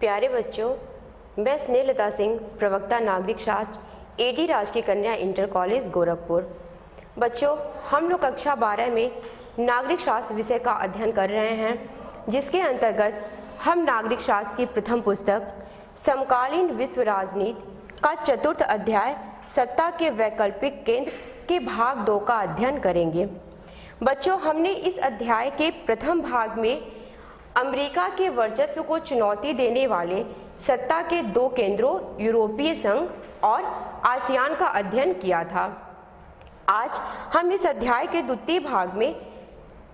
प्यारे बच्चों, मैं स्नेहलता सिंह, प्रवक्ता नागरिक शास्त्र, एडी राजकीय कन्या इंटर कॉलेज गोरखपुर। बच्चों, हम लोग कक्षा 12 में नागरिक शास्त्र विषय का अध्ययन कर रहे हैं, जिसके अंतर्गत हम नागरिक शास्त्र की प्रथम पुस्तक समकालीन विश्व राजनीति का चतुर्थ अध्याय सत्ता के वैकल्पिक केंद्र के भाग 2 का अध्ययन करेंगे। बच्चों, हमने इस अध्याय के प्रथम भाग में अमेरिका के वर्चस्व को चुनौती देने वाले सत्ता के 2 केंद्रों यूरोपीय संघ और आसियान का अध्ययन किया था। आज हम इस अध्याय के द्वितीय भाग में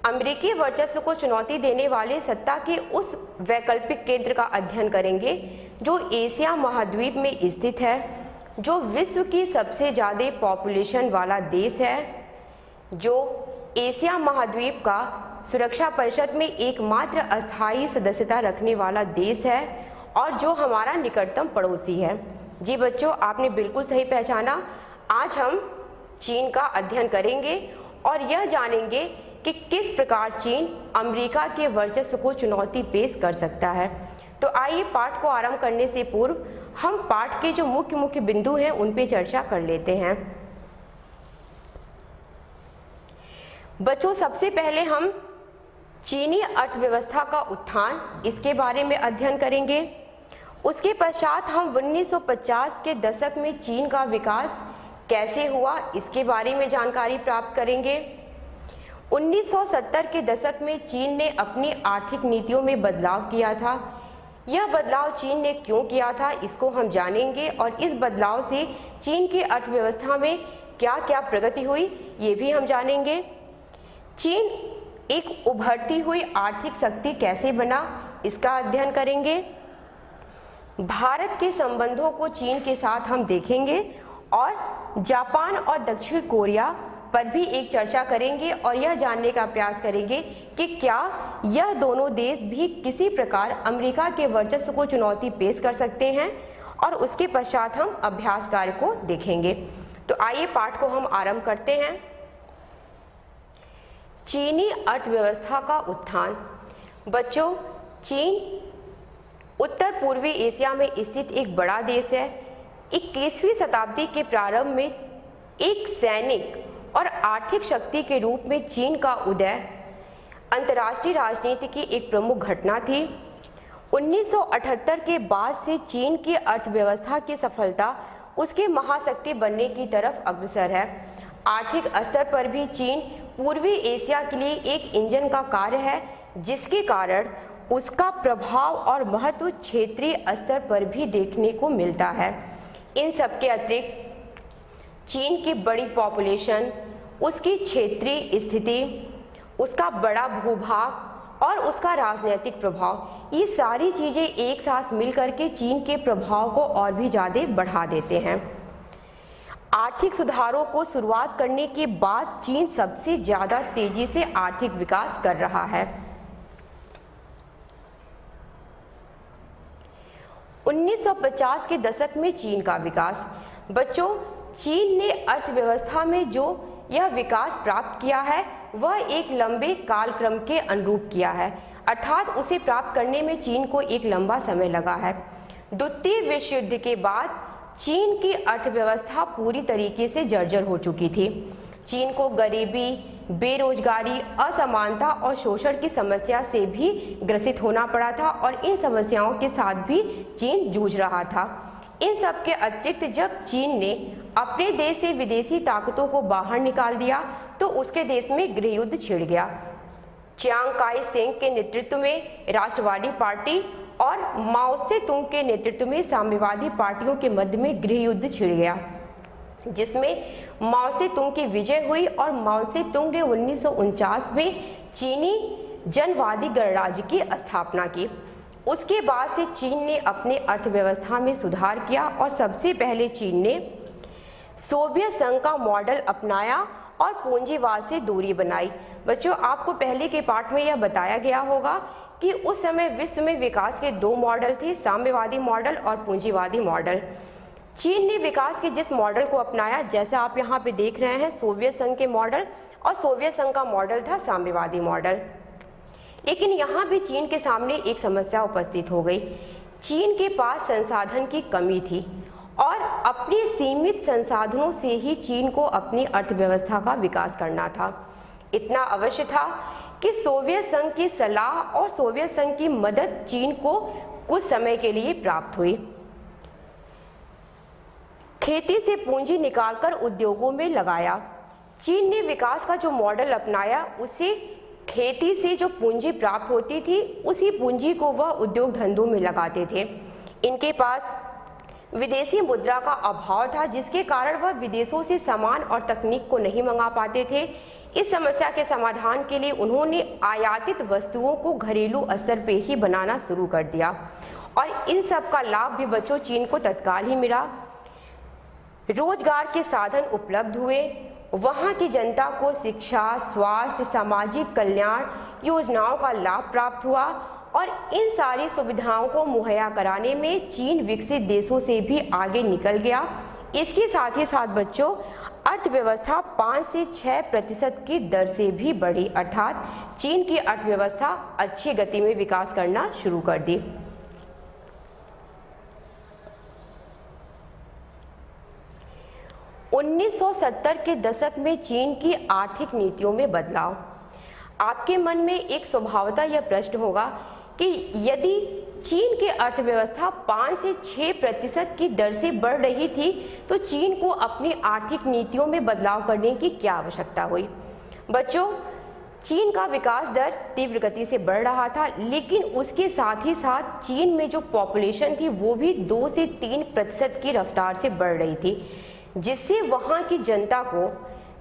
अमेरिकी वर्चस्व को चुनौती देने वाले सत्ता के उस वैकल्पिक केंद्र का अध्ययन करेंगे जो एशिया महाद्वीप में स्थित है, जो विश्व की सबसे ज़्यादा पॉपुलेशन वाला देश है, जो एशिया महाद्वीप का सुरक्षा परिषद में एकमात्र अस्थायी सदस्यता रखने वाला देश है और जो हमारा निकटतम पड़ोसी है। जी बच्चों, आपने बिल्कुल सही पहचाना। आज हम चीन का अध्ययन करेंगे और यह जानेंगे कि किस प्रकार चीन अमेरिका के वर्चस्व को चुनौती पेश कर सकता है। तो आइए पाठ को आरंभ करने से पूर्व हम पाठ के जो मुख्य बिंदु हैं उन पे चर्चा कर लेते हैं। बच्चों, सबसे पहले हम चीनी अर्थव्यवस्था का उत्थान, इसके बारे में अध्ययन करेंगे। उसके पश्चात हम 1950 के दशक में चीन का विकास कैसे हुआ, इसके बारे में जानकारी प्राप्त करेंगे। 1970 के दशक में चीन ने अपनी आर्थिक नीतियों में बदलाव किया था। यह बदलाव चीन ने क्यों किया था, इसको हम जानेंगे और इस बदलाव से चीन की अर्थव्यवस्था में क्या क्या प्रगति हुई, ये भी हम जानेंगे। चीन एक उभरती हुई आर्थिक शक्ति कैसे बना, इसका अध्ययन करेंगे। भारत के संबंधों को चीन के साथ हम देखेंगे और जापान और दक्षिण कोरिया पर भी एक चर्चा करेंगे और यह जानने का प्रयास करेंगे कि क्या यह दोनों देश भी किसी प्रकार अमेरिका के वर्चस्व को चुनौती पेश कर सकते हैं, और उसके पश्चात हम अभ्यास कार्य को देखेंगे। तो आइए पाठ को हम आरंभ करते हैं। चीनी अर्थव्यवस्था का उत्थान। बच्चों, चीन उत्तर पूर्वी एशिया में स्थित एक बड़ा देश है। 21वीं शताब्दी के प्रारंभ में एक सैनिक और आर्थिक शक्ति के रूप में चीन का उदय अंतर्राष्ट्रीय राजनीति की एक प्रमुख घटना थी। 1978 के बाद से चीन की अर्थव्यवस्था की सफलता उसके महाशक्ति बनने की तरफ अग्रसर है। आर्थिक स्तर पर भी चीन पूर्वी एशिया के लिए एक इंजन का कार्य है, जिसके कारण उसका प्रभाव और महत्व क्षेत्रीय स्तर पर भी देखने को मिलता है। इन सब के अतिरिक्त चीन की बड़ी पॉपुलेशन, उसकी क्षेत्रीय स्थिति, उसका बड़ा भूभाग और उसका राजनीतिक प्रभाव, ये सारी चीज़ें एक साथ मिलकर के चीन के प्रभाव को और भी ज़्यादा बढ़ा देते हैं। आर्थिक सुधारों को शुरुआत करने के बाद चीन सबसे ज़्यादा तेजी से आर्थिक विकास कर रहा है। 1950 के दशक में चीन का विकास। बच्चों, चीन ने अर्थव्यवस्था में जो यह विकास प्राप्त किया है वह एक लंबे कालक्रम के अनुरूप किया है, अर्थात उसे प्राप्त करने में चीन को एक लंबा समय लगा है। द्वितीय विश्व युद्ध के बाद चीन की अर्थव्यवस्था पूरी तरीके से जर्जर हो चुकी थी। चीन को गरीबी, बेरोजगारी, असमानता और शोषण की समस्या से भी ग्रसित होना पड़ा था और इन समस्याओं के साथ भी चीन जूझ रहा था। इन सब के अतिरिक्त जब चीन ने अपने देश से विदेशी ताकतों को बाहर निकाल दिया तो उसके देश में गृह युद्ध छिड़ गया। चियांग काई शेक के नेतृत्व में राष्ट्रवादी पार्टी और माओ से तुंग के नेतृत्व में साम्यवादी पार्टियों के मध्य में गृह युद्ध छिड़ गया, जिसमें माओ से तुंग की विजय हुई और माओ से तुंग ने 1949 में चीनी जनवादी गणराज्य की स्थापना की। उसके बाद से चीन ने अपने अर्थव्यवस्था में सुधार किया और सबसे पहले चीन ने सोवियत संघ का मॉडल अपनाया और पूंजीवाद से दूरी बनाई। बच्चों, आपको पहले के पाठ में यह बताया गया होगा कि उस समय विश्व में विकास के 2 मॉडल थे, साम्यवादी मॉडल और पूंजीवादी मॉडल। चीन ने विकास के जिस मॉडल को अपनाया, जैसे आप यहाँ पे देख रहे हैं, सोवियत संघ के मॉडल, और सोवियत संघ का मॉडल था साम्यवादी मॉडल। लेकिन यहाँ भी चीन के सामने एक समस्या उपस्थित हो गई। चीन के पास संसाधन की कमी थी और अपने सीमित संसाधनों से ही चीन को अपनी अर्थव्यवस्था का विकास करना था। इतना अवश्य था कि सोवियत संघ की सलाह और सोवियत संघ की मदद चीन को कुछ समय के लिए प्राप्त हुई। खेती से पूंजी निकालकर उद्योगों में लगाया। चीन ने विकास का जो मॉडल अपनाया, उसे खेती से जो पूंजी प्राप्त होती थी, उसी पूंजी को वह उद्योग धंधों में लगाते थे। इनके पास विदेशी मुद्रा का अभाव था, जिसके कारण वह विदेशों से सामान और तकनीक को नहीं मंगा पाते थे। इस समस्या के समाधान के लिए उन्होंने आयातित वस्तुओं को घरेलू स्तर पे ही बनाना शुरू कर दिया और इन सब का लाभ भी बच्चों चीन को तत्काल ही मिला। रोजगार के साधन उपलब्ध हुए, वहाँ की जनता को शिक्षा, स्वास्थ्य, सामाजिक कल्याण योजनाओं का लाभ प्राप्त हुआ और इन सारी सुविधाओं को मुहैया कराने में चीन विकसित देशों से भी आगे निकल गया। इसके साथ ही साथ बच्चों अर्थव्यवस्था 5 से 6% की दर से भी बढ़ी, अर्थात चीन की अर्थव्यवस्था अच्छी गति में विकास करना शुरू कर दी। उन्नीस 1970 के दशक में चीन की आर्थिक नीतियों में बदलाव। आपके मन में एक स्वभावतः यह प्रश्न होगा कि यदि चीन की अर्थव्यवस्था 5 से 6% की दर से बढ़ रही थी, तो चीन को अपनी आर्थिक नीतियों में बदलाव करने की क्या आवश्यकता हुई। बच्चों, चीन का विकास दर तीव्र गति से बढ़ रहा था, लेकिन उसके साथ ही साथ चीन में जो पॉपुलेशन थी वो भी 2 से 3% की रफ्तार से बढ़ रही थी, जिससे वहाँ की जनता को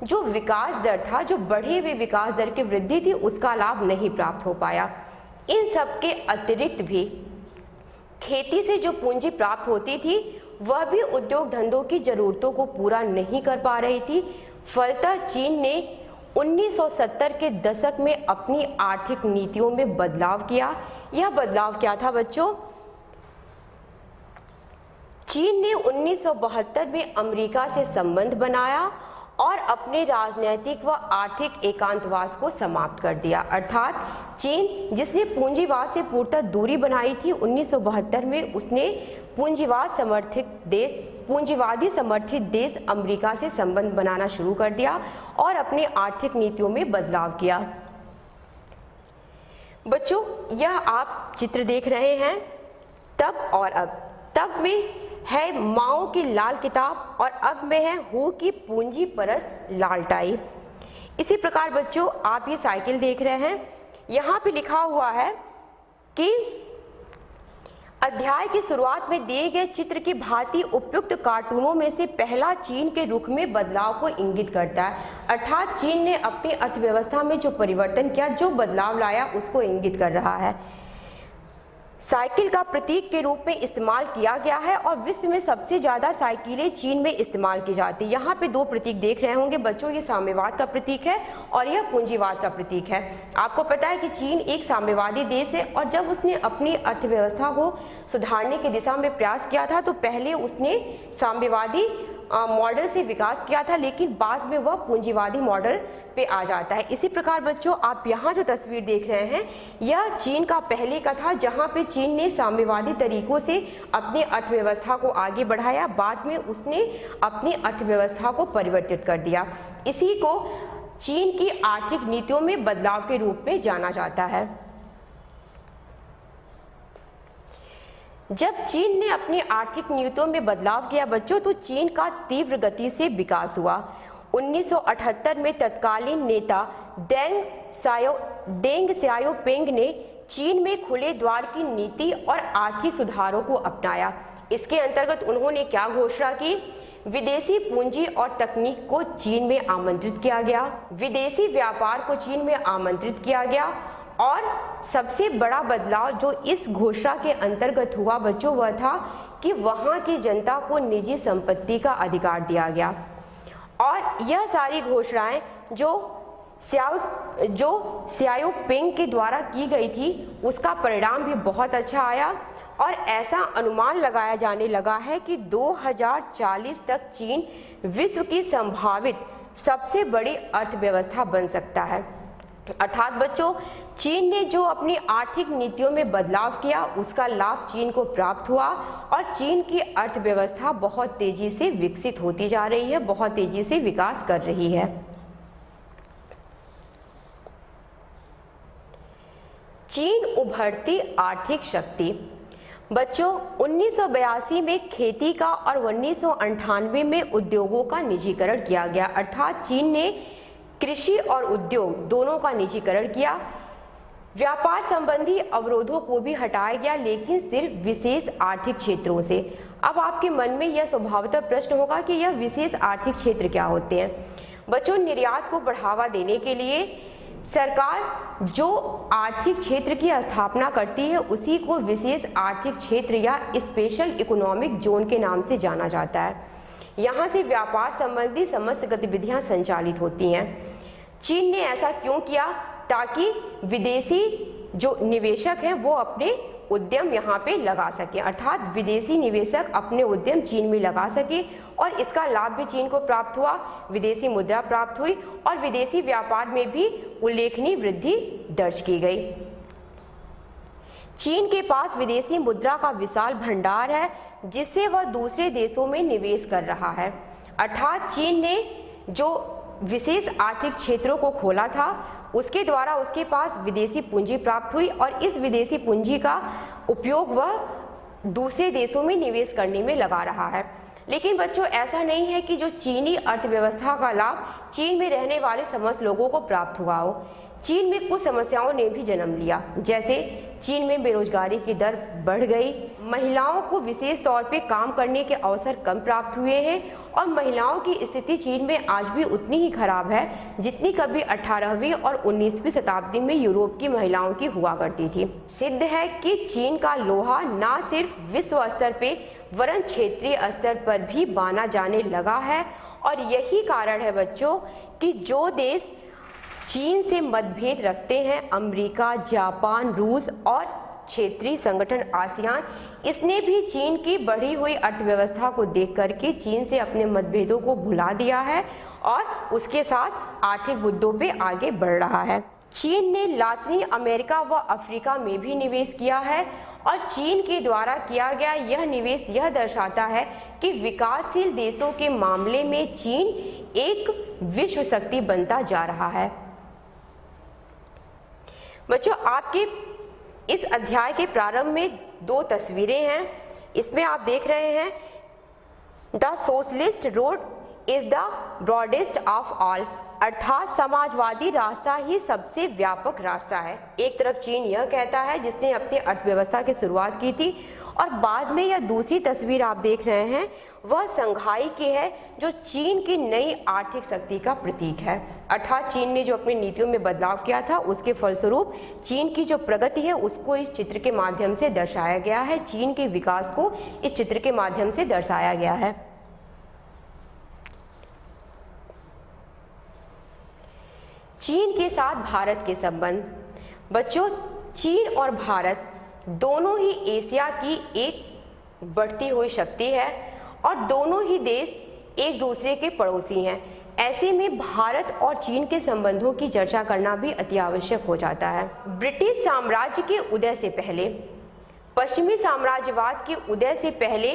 जो विकास दर था, जो बढ़े हुए विकास दर की वृद्धि थी, उसका लाभ नहीं प्राप्त हो पाया। इन सब के अतिरिक्त भी खेती से जो पूंजी प्राप्त होती थी, वह भी उद्योग धंधों की जरूरतों को पूरा नहीं कर पा रही थी। फलतः चीन ने 1970 के दशक में अपनी आर्थिक नीतियों में बदलाव किया। यह बदलाव क्या था बच्चों? चीन ने 1972 में अमेरिका से संबंध बनाया और अपने राजनीतिक व आर्थिक एकांतवास को समाप्त कर दिया। अर्थात चीन, जिसने पूंजीवाद से पूर्णतः दूरी बनाई थी, 1972 में उसने पूंजीवादी समर्थित देश अमेरिका से संबंध बनाना शुरू कर दिया और अपनी आर्थिक नीतियों में बदलाव किया। बच्चों, यह आप चित्र देख रहे हैं तब और अब। तब में है माओ की लाल किताब और अब में है हू की पूंजी परस्त लाल टाई। इसी प्रकार बच्चों, आप ये साइकिल देख रहे हैं, यहाँ पे लिखा हुआ है कि अध्याय की शुरुआत में दिए गए चित्र की भांति उपयुक्त कार्टूनों में से पहला चीन के रुख में बदलाव को इंगित करता है। अर्थात चीन ने अपनी अर्थव्यवस्था में जो परिवर्तन किया, जो बदलाव लाया, उसको इंगित कर रहा है। साइकिल का प्रतीक के रूप में इस्तेमाल किया गया है और विश्व में सबसे ज़्यादा साइकिलें चीन में इस्तेमाल की जाती है। यहाँ पे 2 प्रतीक देख रहे होंगे बच्चों, ये साम्यवाद का प्रतीक है और यह पूंजीवाद का प्रतीक है। आपको पता है कि चीन एक साम्यवादी देश है और जब उसने अपनी अर्थव्यवस्था को सुधारने की दिशा में प्रयास किया था, तो पहले उसने साम्यवादी मॉडल से विकास किया था, लेकिन बाद में वह पूंजीवादी मॉडल पे आ जाता है। इसी प्रकार बच्चों, आप यहाँ जो तस्वीर देख रहे हैं, यह चीन का पहले का था, जहाँ पे चीन ने साम्यवादी तरीकों से अपनी अर्थव्यवस्था को आगे बढ़ाया। बाद में उसने अपनी अर्थव्यवस्था को परिवर्तित कर दिया। इसी को चीन की आर्थिक नीतियों में बदलाव के रूप में जाना जाता है। जब चीन ने अपनी आर्थिक नीतियों में बदलाव किया बच्चों, तो चीन का तीव्र गति से विकास हुआ। 1978 में तत्कालीन नेता डेंग सियाओपिंग ने चीन में खुले द्वार की नीति और आर्थिक सुधारों को अपनाया। इसके अंतर्गत उन्होंने क्या घोषणा की? विदेशी पूंजी और तकनीक को चीन में आमंत्रित किया गया, विदेशी व्यापार को चीन में आमंत्रित किया गया और सबसे बड़ा बदलाव जो इस घोषणा के अंतर्गत हुआ बच्चों, वह था कि वहाँ की जनता को निजी संपत्ति का अधिकार दिया गया। और यह सारी घोषणाएं जो सियाओपिंग के द्वारा की गई थी, उसका परिणाम भी बहुत अच्छा आया और ऐसा अनुमान लगाया जाने लगा है कि 2040 तक चीन विश्व की संभावित सबसे बड़ी अर्थव्यवस्था बन सकता है। अर्थात बच्चों, चीन ने जो अपनी आर्थिक नीतियों में बदलाव किया उसका लाभ चीन को प्राप्त हुआ और चीन की अर्थव्यवस्था बहुत तेजी से विकसित होती जा रही है, बहुत तेजी से विकास कर रही है। चीन उभरती आर्थिक शक्ति। बच्चों, 1982 में खेती का और 1998 में उद्योगों का निजीकरण किया गया, अर्थात चीन ने कृषि और उद्योग दोनों का निजीकरण किया। व्यापार संबंधी अवरोधों को भी हटाया गया, लेकिन सिर्फ विशेष आर्थिक क्षेत्रों से। अब आपके मन में यह स्वभावतः प्रश्न होगा कि यह विशेष आर्थिक क्षेत्र क्या होते हैं। बच्चों, निर्यात को बढ़ावा देने के लिए सरकार जो आर्थिक क्षेत्र की स्थापना करती है उसी को विशेष आर्थिक क्षेत्र या स्पेशल इकोनॉमिक जोन के नाम से जाना जाता है। यहाँ से व्यापार संबंधी समस्त गतिविधियाँ संचालित होती हैं। चीन ने ऐसा क्यों किया? ताकि विदेशी जो निवेशक हैं वो अपने उद्यम यहाँ पे लगा सके, अर्थात विदेशी निवेशक अपने उद्यम चीन में लगा सके और इसका लाभ भी चीन को प्राप्त हुआ। विदेशी मुद्रा प्राप्त हुई और विदेशी व्यापार में भी उल्लेखनीय वृद्धि दर्ज की गई। चीन के पास विदेशी मुद्रा का विशाल भंडार है जिससे वह दूसरे देशों में निवेश कर रहा है, अर्थात चीन ने जो विशेष आर्थिक क्षेत्रों को खोला था उसके द्वारा उसके पास विदेशी पूंजी प्राप्त हुई और इस विदेशी पूंजी का उपयोग वह दूसरे देशों में निवेश करने में लगा रहा है। लेकिन बच्चों, ऐसा नहीं है कि जो चीनी अर्थव्यवस्था का लाभ चीन में रहने वाले समस्त लोगों को प्राप्त हुआ हो। चीन में कुछ समस्याओं ने भी जन्म लिया, जैसे चीन में बेरोजगारी की दर बढ़ गई, महिलाओं को विशेष तौर पे काम करने के अवसर कम प्राप्त हुए हैं और महिलाओं की स्थिति चीन में आज भी उतनी ही खराब है जितनी कभी 18वीं और 19वीं शताब्दी में यूरोप की महिलाओं की हुआ करती थी। सिद्ध है कि चीन का लोहा न सिर्फ विश्व स्तर पे वरन क्षेत्रीय स्तर पर भी माना जाने लगा है और यही कारण है बच्चों कि जो देश चीन से मतभेद रखते हैं, अमेरिका, जापान, रूस और क्षेत्रीय संगठन आसियान, इसने भी चीन की बढ़ी हुई अर्थव्यवस्था को देख करके चीन से अपने मतभेदों को भुला दिया है और उसके साथ आर्थिक मुद्दों पे आगे बढ़ रहा है। चीन ने लातिन अमेरिका व अफ्रीका में भी निवेश किया है और चीन के द्वारा किया गया यह निवेश यह दर्शाता है कि विकासशील देशों के मामले में चीन एक विश्व शक्ति बनता जा रहा है। बच्चों, आपके इस अध्याय के प्रारंभ में दो तस्वीरें हैं। इसमें आप देख रहे हैं the socialist road is the broadest of all, अर्थात समाजवादी रास्ता ही सबसे व्यापक रास्ता है। एक तरफ चीन यह कहता है जिसने अपनी अर्थव्यवस्था की शुरुआत की थी और बाद में यह दूसरी तस्वीर आप देख रहे हैं वह संघाई की है जो चीन की नई आर्थिक शक्ति का प्रतीक है, अर्थात चीन ने जो अपनी नीतियों में बदलाव किया था उसके फलस्वरूप चीन की जो प्रगति है उसको इस चित्र के माध्यम से दर्शाया गया है। चीन के विकास को इस चित्र के माध्यम से दर्शाया गया है। चीन के साथ भारत के संबंध। बच्चों, चीन और भारत दोनों ही एशिया की एक बढ़ती हुई शक्ति है और दोनों ही देश एक दूसरे के पड़ोसी हैं। ऐसे में भारत और चीन के संबंधों की चर्चा करना भी अति आवश्यक हो जाता है। ब्रिटिश साम्राज्य के उदय से पहले, पश्चिमी साम्राज्यवाद के उदय से पहले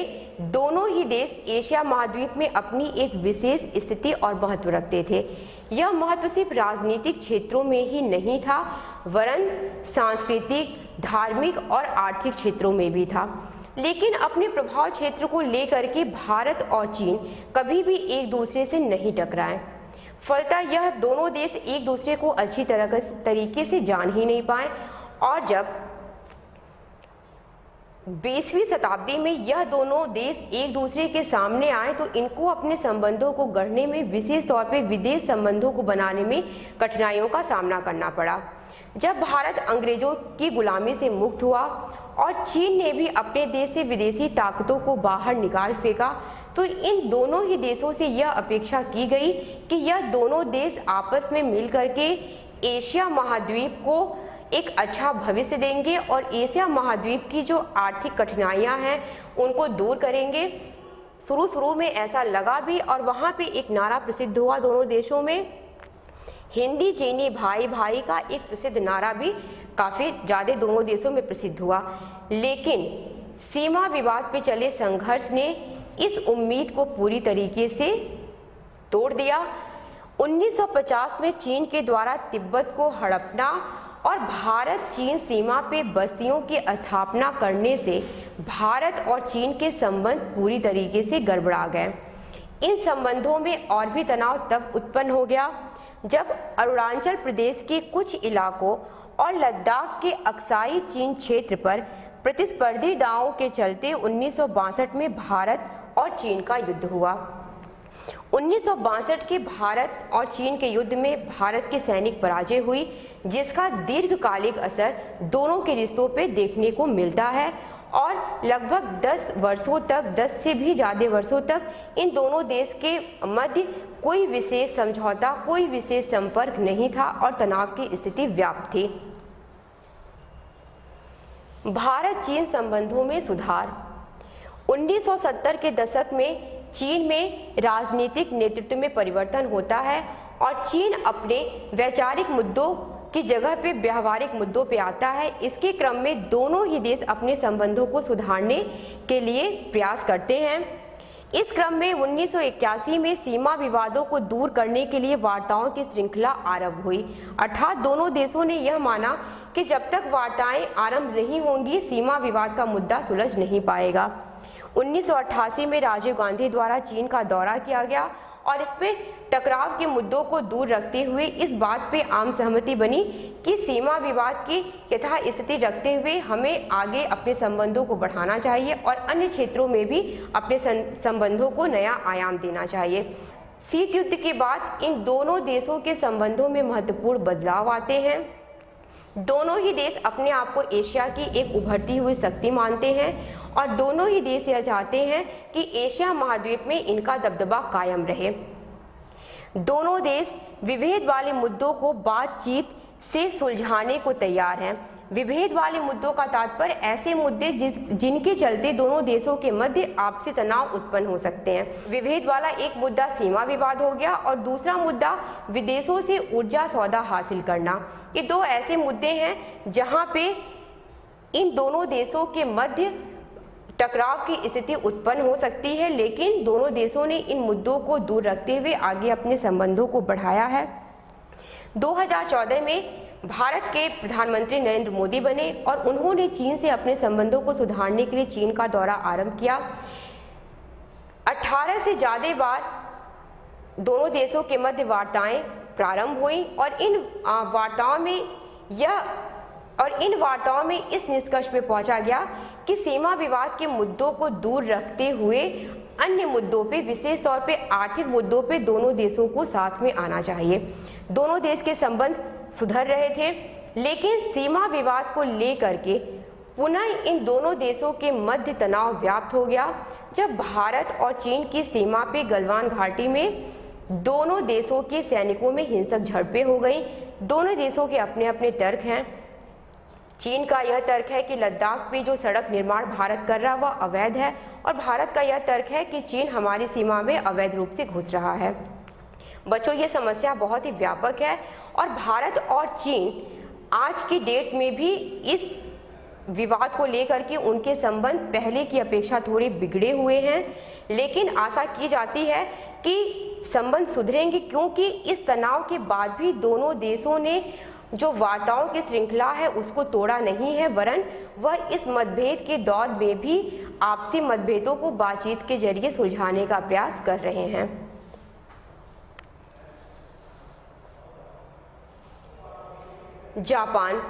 दोनों ही देश एशिया महाद्वीप में अपनी एक विशेष स्थिति और महत्व रखते थे। यह महत्व सिर्फ राजनीतिक क्षेत्रों में ही नहीं था वरन सांस्कृतिक, धार्मिक और आर्थिक क्षेत्रों में भी था। लेकिन अपने प्रभाव क्षेत्र को लेकर के भारत और चीन कभी भी एक दूसरे से नहीं टकराए। फलतः यह दोनों देश एक दूसरे को अच्छी तरीके से जान ही नहीं पाए और जब 20वीं शताब्दी में यह दोनों देश एक दूसरे के सामने आए तो इनको अपने संबंधों को गढ़ने में, विशेष तौर पे विदेश संबंधों को बनाने में कठिनाइयों का सामना करना पड़ा। जब भारत अंग्रेजों की गुलामी से मुक्त हुआ और चीन ने भी अपने देश से विदेशी ताकतों को बाहर निकाल फेंका तो इन दोनों ही देशों से यह अपेक्षा की गई कि यह दोनों देश आपस में मिलकर के एशिया महाद्वीप को एक अच्छा भविष्य देंगे और एशिया महाद्वीप की जो आर्थिक कठिनाइयां हैं उनको दूर करेंगे। शुरू में ऐसा लगा भी और वहाँ पे एक नारा प्रसिद्ध हुआ दोनों देशों में हिंदी चीनी भाई भाई का एक प्रसिद्ध नारा भी काफ़ी ज़्यादा दोनों देशों में प्रसिद्ध हुआ, लेकिन सीमा विवाद पे चले संघर्ष ने इस उम्मीद को पूरी तरीके से तोड़ दिया। 1950 में चीन के द्वारा तिब्बत को हड़पना और भारत चीन सीमा पे बस्तियों की स्थापना करने से भारत और चीन के संबंध पूरी तरीके से गड़बड़ा गए। इन संबंधों में और भी तनाव तब उत्पन्न हो गया जब अरुणाचल प्रदेश के कुछ इलाकों और लद्दाख के अक्साई चीन क्षेत्र पर प्रतिस्पर्धी दावों के चलते 1962 में भारत और चीन का युद्ध हुआ। 1962 के भारत और चीन के युद्ध में भारत की सैनिक पराजय हुई, जिसका दीर्घकालिक असर दोनों के रिश्तों पे देखने को मिलता है और लगभग 10 वर्षों तक, 10 से भी ज़्यादा वर्षों तक इन दोनों देश के मध्य कोई विशेष समझौता, कोई विशेष संपर्क नहीं था और तनाव की स्थिति व्याप्त थी। भारत चीन संबंधों में सुधार। 1970 के दशक में चीन में राजनीतिक नेतृत्व में परिवर्तन होता है और चीन अपने वैचारिक मुद्दों की जगह पे व्यवहारिक मुद्दों पे आता है। इसके क्रम में दोनों ही देश अपने संबंधों को सुधारने के लिए प्रयास करते हैं। इस क्रम में 1981 में सीमा विवादों को दूर करने के लिए वार्ताओं की श्रृंखला आरंभ हुई, अर्थात दोनों देशों ने यह माना कि जब तक वार्ताएं आरंभ नहीं होंगी सीमा विवाद का मुद्दा सुलझ नहीं पाएगा। 1988 में राजीव गांधी द्वारा चीन का दौरा किया गया और इसमें टकराव के मुद्दों को दूर रखते हुए इस बात पे आम सहमति बनी कि सीमा विवाद की यथास्थिति रखते हुए हमें आगे अपने संबंधों को बढ़ाना चाहिए और अन्य क्षेत्रों में भी अपने संबंधों को नया आयाम देना चाहिए। शीत युद्ध के बाद इन दोनों देशों के संबंधों में महत्वपूर्ण बदलाव आते हैं। दोनों ही देश अपने आप को एशिया की एक उभरती हुई शक्ति मानते हैं और दोनों ही देश यह चाहते हैं कि एशिया महाद्वीप में इनका दबदबा कायम रहे। दोनों देश विभेद वाले मुद्दों को बातचीत से सुलझाने को तैयार हैं। विभेद वाले मुद्दों का तात्पर्य ऐसे मुद्दे जिनके चलते दोनों देशों के मध्य आपसी तनाव उत्पन्न हो सकते हैं। विभेद वाला एक मुद्दा सीमा विवाद हो गया और दूसरा मुद्दा विदेशों से ऊर्जा सौदा हासिल करना। ये दो ऐसे मुद्दे हैं जहां पे इन दोनों देशों के मध्य टकराव की स्थिति उत्पन्न हो सकती है, लेकिन दोनों देशों ने इन मुद्दों को दूर रखते हुए आगे अपने संबंधों को बढ़ाया है। 2014 में भारत के प्रधानमंत्री नरेंद्र मोदी बने और उन्होंने चीन से अपने संबंधों को सुधारने के लिए चीन का दौरा आरंभ किया। 18 से ज़्यादा बार दोनों देशों के मध्य वार्ताएं प्रारंभ हुई और इन वार्ताओं में इस निष्कर्ष पे पहुंचा गया कि सीमा विवाद के मुद्दों को दूर रखते हुए अन्य मुद्दों पे, विशेष तौर पे आर्थिक मुद्दों पे दोनों देशों को साथ में आना चाहिए। दोनों देश के संबंध सुधर रहे थे, लेकिन सीमा विवाद को लेकर के पुनः इन दोनों देशों के मध्य तनाव व्याप्त हो गया जब भारत और चीन की सीमा पे गलवान घाटी में दोनों देशों के सैनिकों में हिंसक झड़पें हो गई। दोनों देशों के अपने अपने तर्क हैं। चीन का यह तर्क है कि लद्दाख पे जो सड़क निर्माण भारत कर रहा है वह अवैध है और भारत का यह तर्क है कि चीन हमारी सीमा में अवैध रूप से घुस रहा है। बच्चों, ये समस्या बहुत ही व्यापक है और भारत और चीन आज की डेट में भी इस विवाद को लेकर के उनके संबंध पहले की अपेक्षा थोड़े बिगड़े हुए हैं, लेकिन आशा की जाती है कि संबंध सुधरेंगे, क्योंकि इस तनाव के बाद भी दोनों देशों ने जो वार्ताओं की श्रृंखला है उसको तोड़ा नहीं है, वरन वह इस मतभेद के दौर में भी आपसी मतभेदों को बातचीत के जरिए सुलझाने का प्रयास कर रहे हैं। जापान।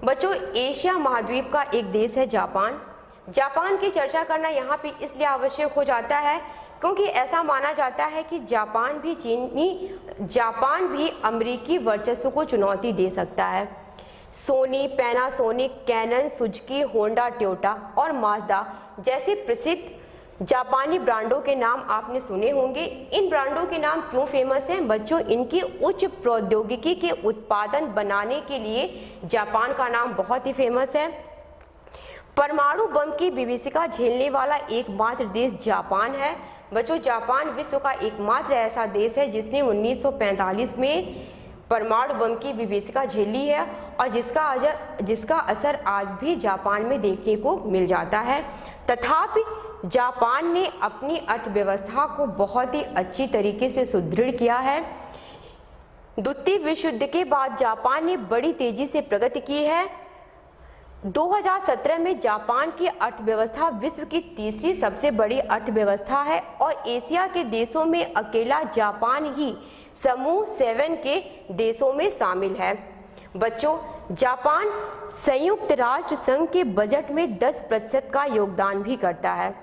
बच्चों, एशिया महाद्वीप का एक देश है जापान। जापान की चर्चा करना यहाँ पे इसलिए आवश्यक हो जाता है क्योंकि ऐसा माना जाता है कि जापान भी अमेरिकी वर्चस्व को चुनौती दे सकता है। Sony, Panasonic, Canon, Suzuki, Honda, Toyota और माज़दा जैसे प्रसिद्ध जापानी ब्रांडों के नाम आपने सुने होंगे। इन ब्रांडों के नाम क्यों फेमस हैं? बच्चों, इनकी उच्च प्रौद्योगिकी के उत्पादन बनाने के लिए जापान का नाम बहुत ही फेमस है। परमाणु बम की विभीषिका झेलने वाला एकमात्र देश जापान है। बच्चों, जापान विश्व का एकमात्र ऐसा देश है जिसने 1945 में परमाणु बम की विभीषिका झेली है और जिसका असर आज भी जापान में देखने को मिल जाता है। तथापि जापान ने अपनी अर्थव्यवस्था को बहुत ही अच्छी तरीके से सुदृढ़ किया है। द्वितीय विश्व युद्ध के बाद जापान ने बड़ी तेजी से प्रगति की है। 2017 में जापान की अर्थव्यवस्था विश्व की तीसरी सबसे बड़ी अर्थव्यवस्था है और एशिया के देशों में अकेला जापान ही समूह 7 के देशों में शामिल है। बच्चों, जापान संयुक्त राष्ट्र संघ के बजट में 10% का योगदान भी करता है।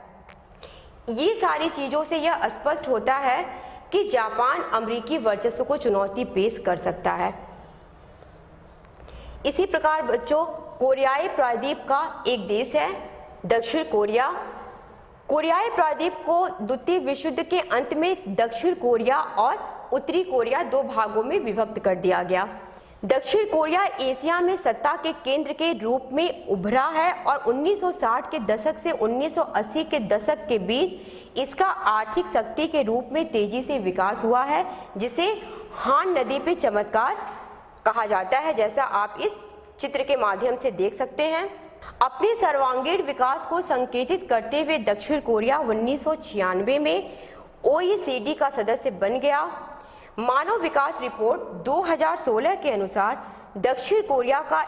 ये सारी चीज़ों से यह स्पष्ट होता है कि जापान अमेरिकी वर्चस्व को चुनौती पेश कर सकता है। इसी प्रकार बच्चों, कोरियाई प्रायद्वीप का एक देश है दक्षिण कोरिया। कोरियाई प्रायद्वीप को द्वितीय विश्व युद्ध के अंत में दक्षिण कोरिया और उत्तरी कोरिया दो भागों में विभक्त कर दिया गया। दक्षिण कोरिया एशिया में सत्ता के केंद्र के रूप में उभरा है और 1960 के दशक से 1980 के दशक के बीच इसका आर्थिक शक्ति के रूप में तेजी से विकास हुआ है, जिसे हान नदी पे चमत्कार कहा जाता है, जैसा आप इस चित्र के माध्यम से देख सकते हैं। अपने सर्वांगीण विकास को संकेतित करते हुए दक्षिण कोरिया 1996 में OECD का सदस्य बन गया। मानव विकास रिपोर्ट 2016 के अनुसार दक्षिण कोरिया का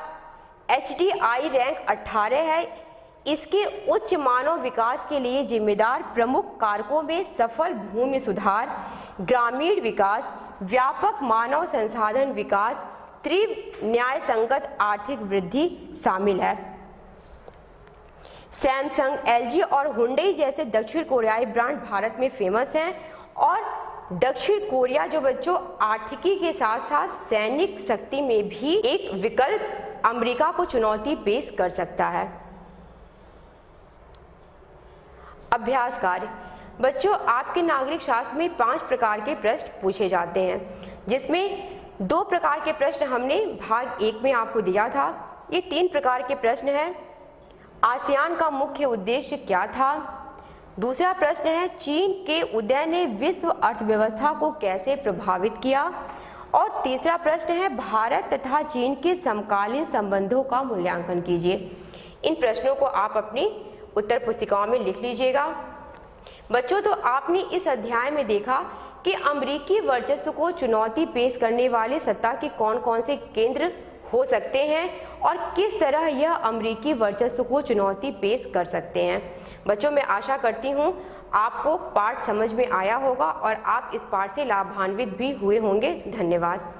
HDI रैंक 18 है। इसके उच्च मानव विकास के लिए जिम्मेदार प्रमुख कारकों में सफल भूमि सुधार, ग्रामीण विकास, व्यापक मानव संसाधन विकास, तीव्र न्यायसंगत आर्थिक वृद्धि शामिल है। सैमसंग, LG और हुंडई जैसे दक्षिण कोरियाई ब्रांड भारत में फेमस हैं और दक्षिण कोरिया जो बच्चों आर्थिकी के साथ साथ सैनिक शक्ति में भी एक विकल्प अमेरिका को चुनौती पेश कर सकता है। अभ्यास कार्य बच्चों, आपके नागरिक शास्त्र में 5 प्रकार के प्रश्न पूछे जाते हैं, जिसमें 2 प्रकार के प्रश्न हमने भाग 1 में आपको दिया था। ये 3 प्रकार के प्रश्न हैं। आसियान का मुख्य उद्देश्य क्या था? दूसरा प्रश्न है चीन के उदय ने विश्व अर्थव्यवस्था को कैसे प्रभावित किया? और तीसरा प्रश्न है भारत तथा चीन के समकालीन संबंधों का मूल्यांकन कीजिए। इन प्रश्नों को आप अपनी उत्तर पुस्तिकाओं में लिख लीजिएगा। बच्चों, तो आपने इस अध्याय में देखा कि अमेरिकी वर्चस्व को चुनौती पेश करने वाले सत्ता के कौन कौन से केंद्र हो सकते हैं और किस तरह यह अमेरिकी वर्चस्व को चुनौती पेश कर सकते हैं। बच्चों, मैं आशा करती हूँ आपको पाठ समझ में आया होगा और आप इस पाठ से लाभान्वित भी हुए होंगे। धन्यवाद।